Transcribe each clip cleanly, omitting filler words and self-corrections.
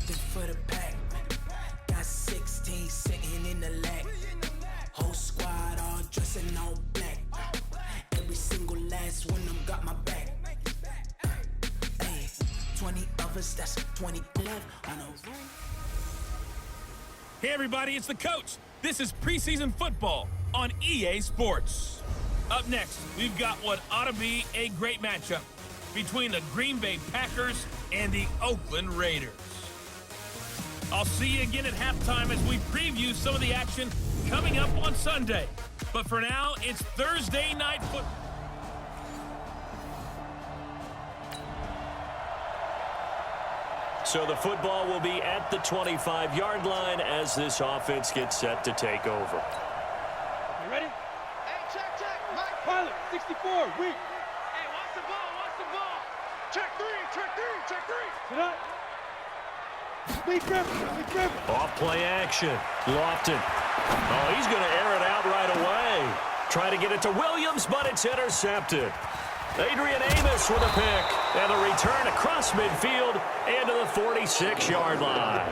This for the pack. Got 16 sitting in the lap. Whole squad all dressing all black. Every single last one of them got my back. Hey, 20 of us, that's 20 glove on a room. Hey everybody, it's the coach. This is preseason football on EA Sports. Up next, we've got what ought to be a great matchup between the Green Bay Packers and the Oakland Raiders. I'll see you again at halftime as we preview some of the action coming up on Sunday. But for now, it's Thursday night football. So the football will be at the 25-yard line as this offense gets set to take over. You ready? Hey, check, Mike. Pilot, 64, weak. Hey, watch the ball. Check three. Sit up. Lead grip. Off play action. Lofton. Oh, he's going to air it out right away. Try to get it to Williams, but it's intercepted. Adrian Amos with a pick, and a return across midfield and to the 46-yard line.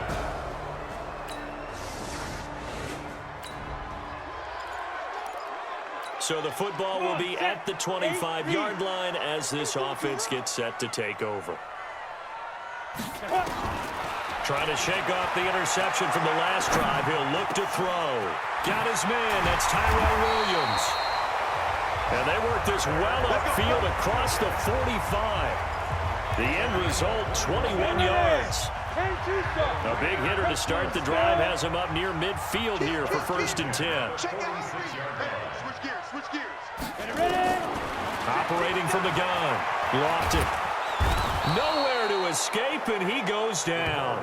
So the football will be at the 25-yard line as this offense gets set to take over. Trying to shake off the interception from the last drive. He'll look to throw. Got his man. That's Tyrell Williams. And they work this well upfield across the 45. The end result, 21 yards. A big hitter to start the drive has him up near midfield here for 1st and 10. Switch gears. Operating from the gun. Lofton. Nowhere to escape, and he goes down.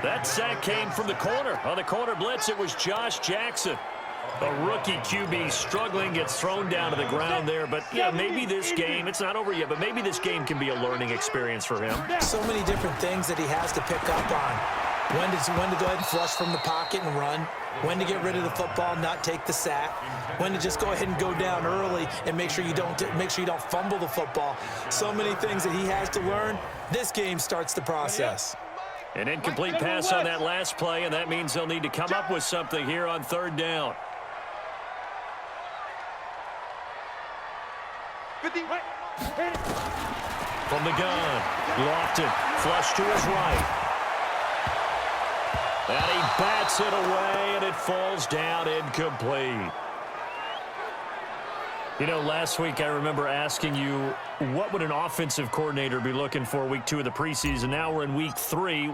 That sack came from the corner. On the corner blitz, it was Josh Jackson. A rookie QB struggling, gets thrown down to the ground there. But, yeah, maybe this game, it's not over yet, but maybe this game can be a learning experience for him. So many different things that he has to pick up on. When to go ahead and flush from the pocket and run. When to get rid of the football, not take the sack. When to just go ahead and go down early and make sure you don't fumble the football. So many things that he has to learn. This game starts the process. An incomplete pass on that last play, and that means they'll need to come up with something here on 3rd down. From the gun, Lofton, flush to his right. And he bats it away, and it falls down incomplete. You know, last week I remember asking you, what would an offensive coordinator be looking for week 2 of the preseason? Now we're in week 3.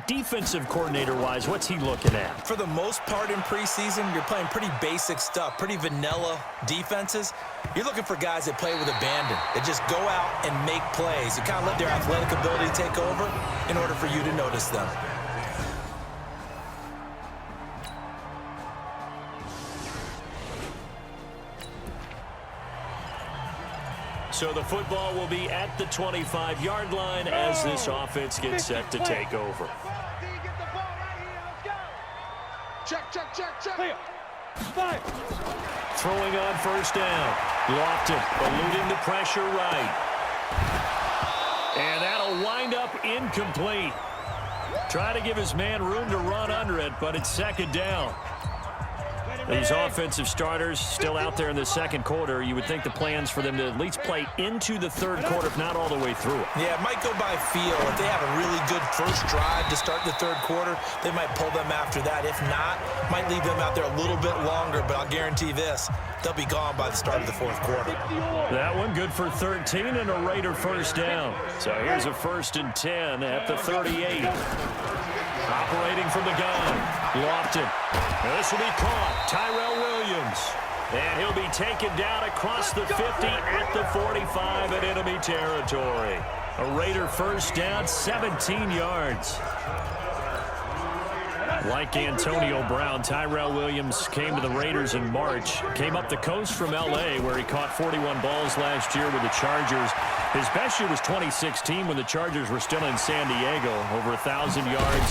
Defensive coordinator-wise, what's he looking at? For the most part in preseason, you're playing pretty basic stuff, pretty vanilla defenses. You're looking for guys that play with abandon, that just go out and make plays. You kind of let their athletic ability take over in order for you to notice them. So the football will be at the 25-yard line as this offense gets set to take over. Check. Throwing on 1st down. Lofton eluding the pressure right. And that'll wind up incomplete. Try to give his man room to run under it, but it's 2nd down. These offensive starters still out there in the 2nd quarter. You would think the plans for them to at least play into the 3rd quarter, if not all the way through it. Yeah, it might go by feel. If they have a really good first drive to start the 3rd quarter, they might pull them after that. If not, might leave them out there a little bit longer, but I'll guarantee this, they'll be gone by the start of the 4th quarter. That one good for 13 and a Raider 1st down. So here's a 1st and 10 at the 38. Operating from the gun, Lofton. This will be caught. Tyrell Williams. And he'll be taken down across the 50 at the 45 in enemy territory. A Raider 1st down, 17 yards. Like Antonio Brown, Tyrell Williams came to the Raiders in March. Came up the coast from L.A., where he caught 41 balls last year with the Chargers. His best year was 2016 when the Chargers were still in San Diego. Over 1,000 yards,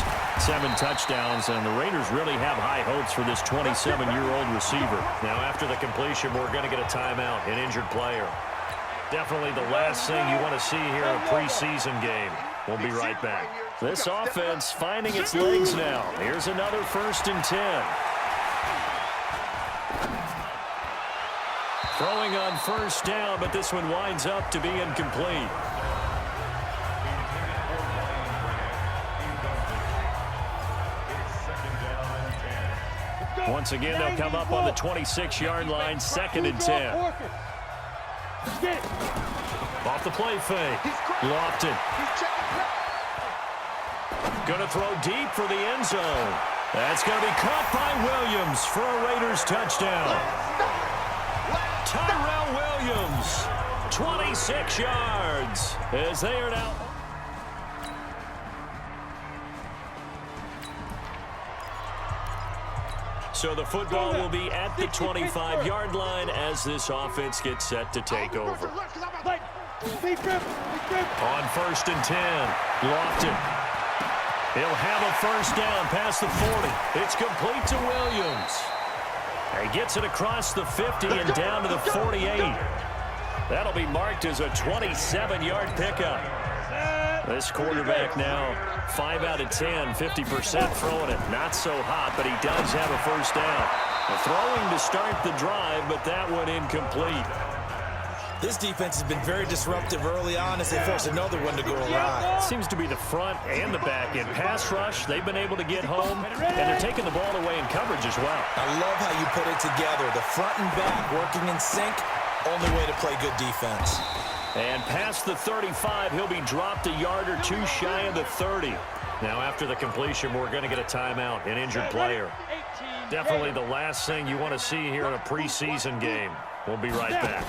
7 touchdowns, and the Raiders really have high hopes for this 27-year-old receiver. Now, after the completion, we're going to get a timeout, an injured player. Definitely the last thing you want to see here in a preseason game. We'll be right back. This offense finding its legs now. Here's another 1st and 10. Throwing on 1st down, but this one winds up to be incomplete. Once again, they'll come up on the 26-yard line, 2nd and 10. Off the play fake. Lofton. Going to throw deep for the end zone. That's going to be caught by Williams for a Raiders touchdown. Tyrell Williams, 26 yards, as they are now. So the football will be at the 25-yard line as this offense gets set to take over. On 1st and 10, Lofton. He'll have a 1st down past the 40. It's complete to Williams. He gets it across the 50 and down to the 48. That'll be marked as a 27-yard pickup. This quarterback now 5 out of 10, 50% throwing it. Not so hot, but he does have a 1st down. Throwing to start the drive, but that one incomplete. This defense has been very disruptive early on as they force another one to go awry. Seems to be the front and the back end. Pass rush, they've been able to get home, and they're taking the ball away in coverage as well. I love how you put it together. The front and back working in sync, only way to play good defense. And past the 35, he'll be dropped a yard or two shy of the 30. Now after the completion, we're going to get a timeout, an injured player. Definitely the last thing you want to see here in a preseason game. We'll be right back.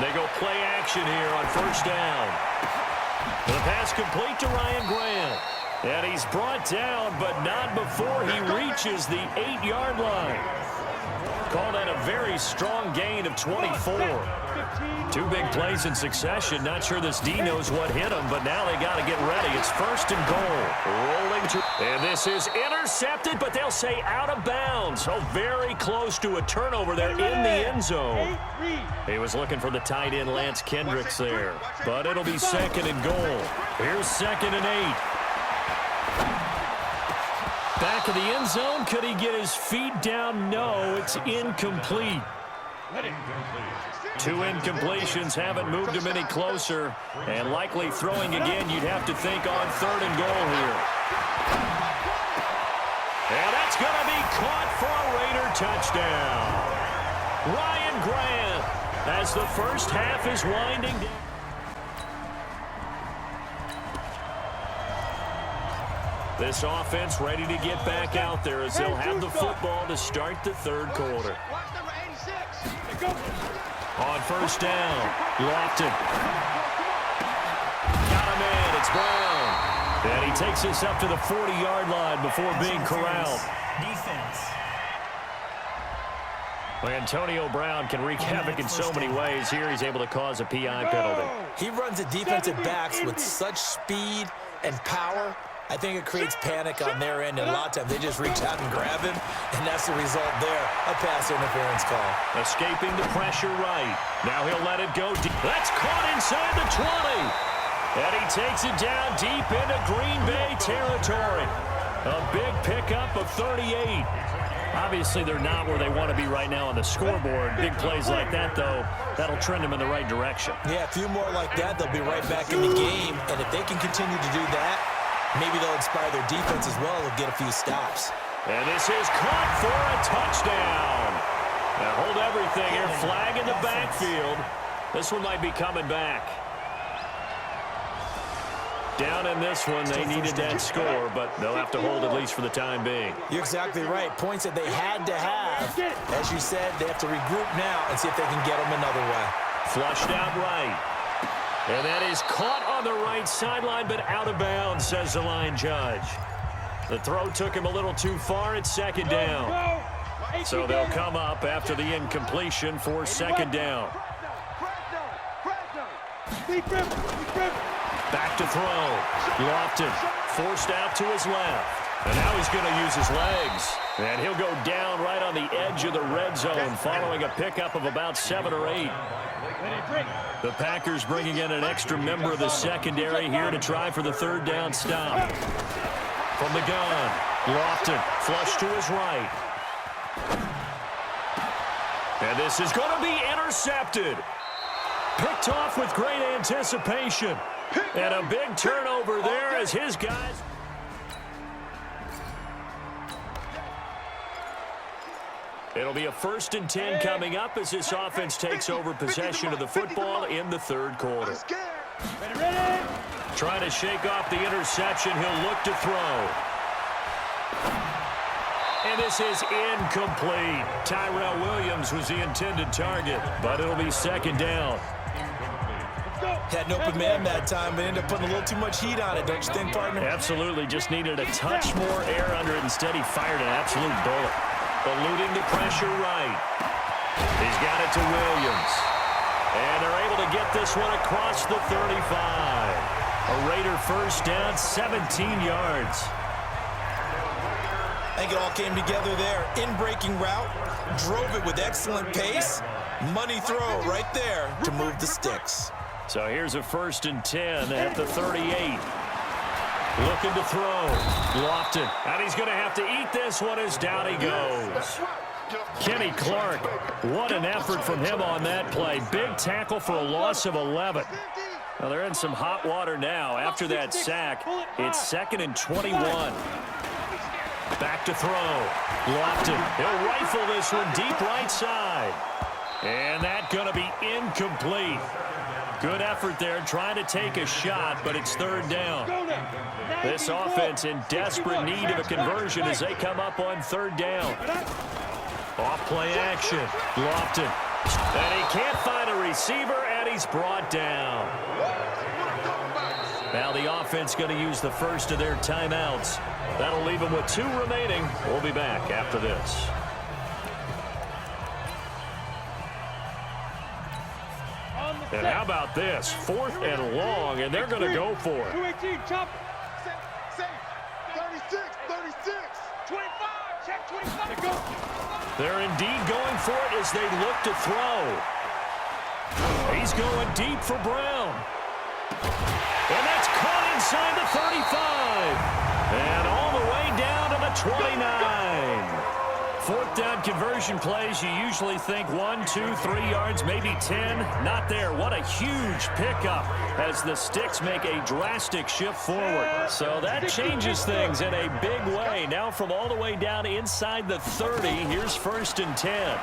They go play action here on 1st down. The pass complete to Ryan Grant. And he's brought down, but not before he reaches the 8-yard line. Called that a very strong gain of 24. 2 big plays in succession. Not sure this D knows what hit him, but now they got to get ready. It's 1st and goal. Rolling to, and this is intercepted, but they'll say out of bounds. So very close to a turnover there in the end zone. He was looking for the tight end Lance Kendricks there, but it'll be 2nd and goal. Here's 2nd and 8. Back of the end zone. Could he get his feet down? No, it's incomplete. 2 incompletions haven't moved him any closer. And likely throwing again, you'd have to think on 3rd and goal here. And that's going to be caught for a Raider touchdown. Ryan Grant, as the first half is winding down. This offense ready to get back out there as they'll have the football to start the 3rd quarter. On 1st down, Lofton. Got him in, it's Brown. And he takes us up to the 40-yard line before being corralled. Defense. Well, Antonio Brown can wreak havoc in so many ways. Here he's able to cause a PI penalty. He runs the defensive backs with such speed and power. I think it creates panic on their end, and a lot of times they just reach out and grab him, and that's the result there, a pass interference call. Escaping the pressure right. Now he'll let it go deep. That's caught inside the 20. And he takes it down deep into Green Bay territory. A big pickup of 38. Obviously, they're not where they want to be right now on the scoreboard. Big plays like that, though, that'll trend them in the right direction. Yeah, a few more like that, they'll be right back in the game, and if they can continue to do that, maybe they'll inspire their defense as well. They'll get a few stops. And this is caught for a touchdown. Now hold everything here. Flag in the backfield. This one might be coming back. Down in this one, they needed that score, but they'll have to hold at least for the time being. You're exactly right. Points that they had to have. As you said, they have to regroup now and see if they can get them another way. Flushed out right. And that is caught on the right sideline, but out of bounds, says the line judge. The throw took him a little too far. It's 2nd down. So they'll come up after the incompletion for 2nd down. Back to throw. Lofton forced out to his left. And now he's going to use his legs. And he'll go down right on the edge of the red zone following a pickup of about 7 or 8. The Packers bringing in an extra member of the secondary here to try for the third down stop. From the gun, Lofton flush to his right. And this is going to be intercepted. Picked off with great anticipation. And a big turnover there as his guys... It'll be a 1st and 10 coming up as this offense takes over possession of the football in the third quarter. Trying to shake off the interception. He'll look to throw. And this is incomplete. Tyrell Williams was the intended target, but it'll be 2nd down. Had an open man that time, but ended up putting a little too much heat on it, don't you think, partner? Absolutely. Just needed a touch more air under it. Instead, he fired an absolute bullet. Eluding the pressure right. He's got it to Williams. And they're able to get this one across the 35. A Raider 1st down, 17 yards. I think it all came together there. In-breaking route, drove it with excellent pace. Money throw right there to move the sticks. So here's a 1st and 10 at the 38. Looking to throw. Lofton. And he's going to have to eat this one as down he goes. Kenny Clark. What an effort from him on that play. Big tackle for a loss of 11. Well, they're in some hot water now. After that sack, it's 2nd and 21. Back to throw. Lofton. He'll rifle this one deep right side. And that's going to be incomplete. Good effort there, trying to take a shot, but it's 3rd down. This offense in desperate need of a conversion as they come up on 3rd down. Off play action. Lofton. And he can't find a receiver, and he's brought down. Now the offense going to use the first of their timeouts. That'll leave them with 2 remaining. We'll be back after this. And how about this? 4th and long, and they're going to go for it. 218, chop. Safe. 36, 36. 25, check 25. Go. They're indeed going for it as they look to throw. He's going deep for Brown. And that's caught inside the 35. And all the way down to the 29. 4th down conversion plays, you usually think 1, 2, 3 yards, maybe 10. Not there. What a huge pickup as the sticks make a drastic shift forward. So that changes things in a big way. Now from all the way down inside the 30, here's 1st and 10.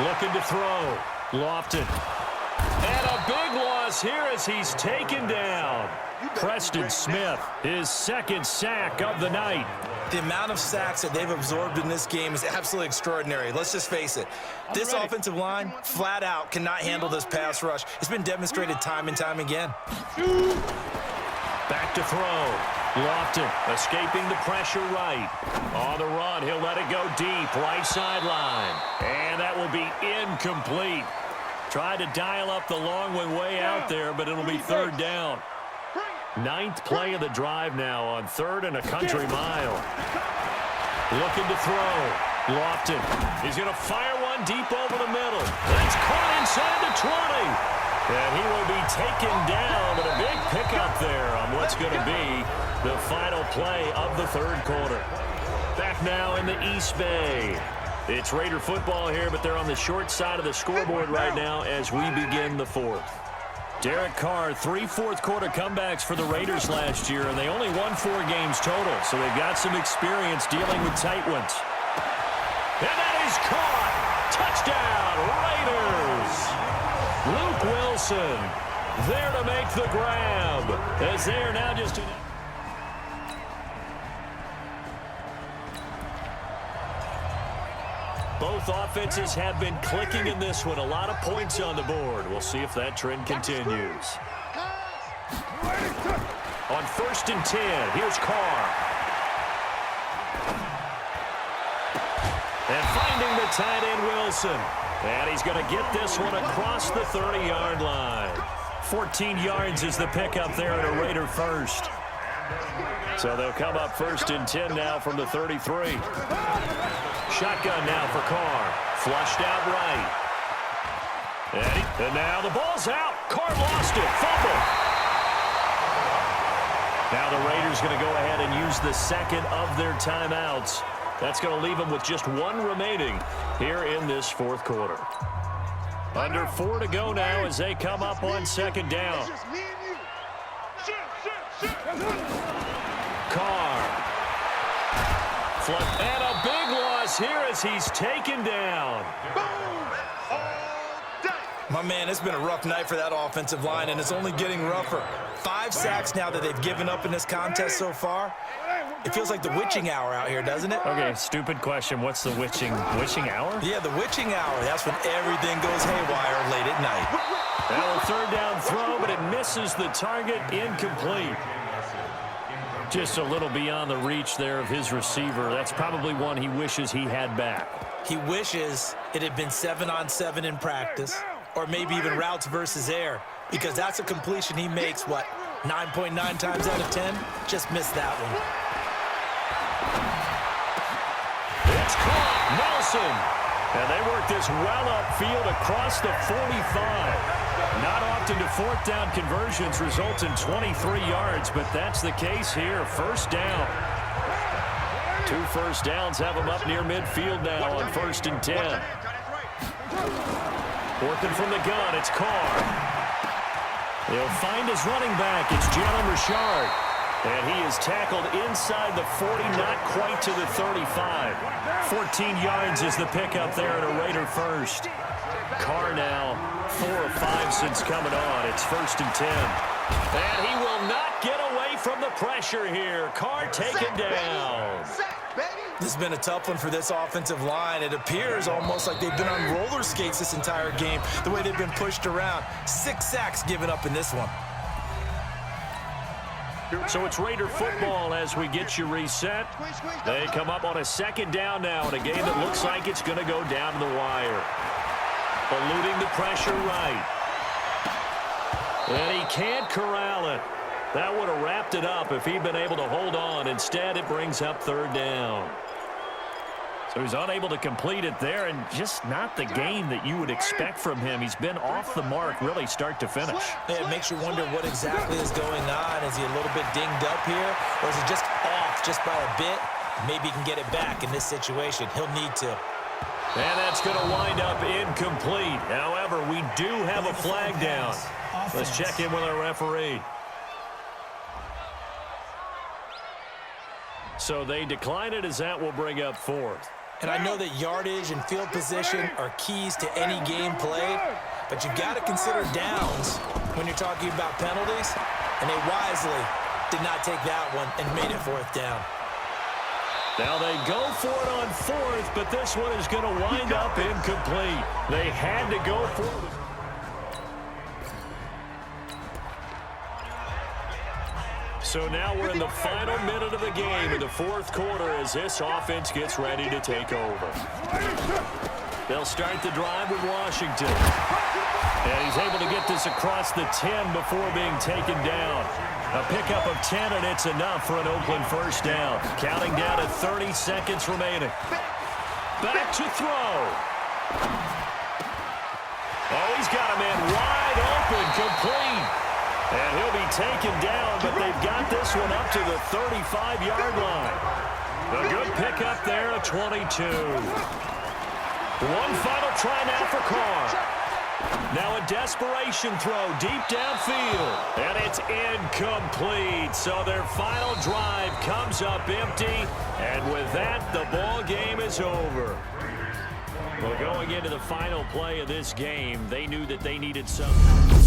Looking to throw. Lofton. And a big loss here as he's taken down. Preston Smith, his 2nd sack of the night. The amount of sacks that they've absorbed in this game is absolutely extraordinary. Let's just face it. This offensive line, flat out, cannot handle this pass rush. It's been demonstrated time and time again. Back to throw. Lofton escaping the pressure right. On the run, he'll let it go deep, right sideline. And that will be incomplete. Tried to dial up the long one way out there, but it'll be 3rd down. 9th play of the drive now on 3rd and a country mile. Looking to throw. Lofton. He's going to fire one deep over the middle. That's caught inside the 20. And he will be taken down, but a big pickup there on what's going to be the final play of the 3rd quarter. Back now in the East Bay. It's Raider football here, but they're on the short side of the scoreboard right now as we begin the 4th. Derek Carr, 3 fourth-quarter comebacks for the Raiders last year, and they only won 4 games total, so they've got some experience dealing with tight ones. And that is caught! Touchdown, Raiders! Luke Wilson there to make the grab, as they are now just... Both offenses have been clicking in this one. A lot of points on the board. We'll see if that trend continues. On 1st and 10, here's Carr. And finding the tight end, Wilson. And he's going to get this one across the 30-yard line. 14 yards is the pickup there at a Raider 1st. So they'll come up 1st and 10 now from the 33. Shotgun now for Carr. Flushed out right. And now the ball's out. Carr lost it. Fumble. Now the Raiders going to go ahead and use the second of their timeouts. That's going to leave them with just one remaining here in this fourth quarter. Under 4 to go now as they come up on second down. Carr. And a big loss here as he's taken down. My man, it's been a rough night for that offensive line, and it's only getting rougher. 5 sacks now that they've given up in this contest so far. It feels like the witching hour out here, doesn't it? Okay, stupid question. What's the witching hour? Yeah, the witching hour. That's when everything goes haywire late at night. Now a third down throw, but it misses the target. Incomplete. Just a little beyond the reach there of his receiver. That's probably one he wishes he had back. He wishes it had been 7-on-7 in practice, or maybe even routes versus air, because that's a completion he makes, 9.9 times out of 10? Just missed that one. It's caught. Nelson. And they work this well upfield across the 45. Not often do fourth down conversions result in 23 yards, but that's the case here. First down. 2 first downs have them up near midfield now on 1st and 10. Working from the gun, it's Carr. He'll find his running back. It's Jalen Richard. And he is tackled inside the 40, not quite to the 35. 14 yards is the pickup there at a Raider first. Carr now 4 of 5 since coming on. It's 1st and 10. And he will not get away from the pressure here. Carr taken down. This has been a tough one for this offensive line. It appears almost like they've been on roller skates this entire game, the way they've been pushed around. 6 sacks given up in this one. So it's Raider football as we get you reset. They come up on a second down now in a game that looks like it's going to go down to the wire. Eluding the pressure right. And he can't corral it. That would have wrapped it up if he'd been able to hold on. Instead, it brings up 3rd down. So he's unable to complete it there, and just not the game that you would expect from him. He's been off the mark really start to finish. It makes you wonder what exactly is going on. Is he a little bit dinged up here, or is he just off just by a bit? Maybe he can get it back in this situation. He'll need to. And that's going to wind up incomplete. However, we do have a flag down. Let's check in with our referee. So they decline it as that will bring up 4th. And I know that yardage and field position are keys to any game played, but you've got to consider downs when you're talking about penalties, and they wisely did not take that one and made it 4th down. Now they go for it on 4th, but this one is going to wind up incomplete. They had to go for it. So now we're in the final minute of the game in the 4th quarter as this offense gets ready to take over. They'll start the drive with Washington. And he's able to get this across the 10 before being taken down. A pickup of 10, and it's enough for an Oakland first down. Counting down to 30 seconds remaining. Back to throw. Oh, he's got a man wide open, complete. And he'll be taken down, but they've got this one up to the 35-yard line. A good pickup there, a 22. One final try now for Carr. Now a desperation throw deep downfield. And it's incomplete. So their final drive comes up empty. And with that, the ball game is over. Well, going into the final play of this game, they knew that they needed something.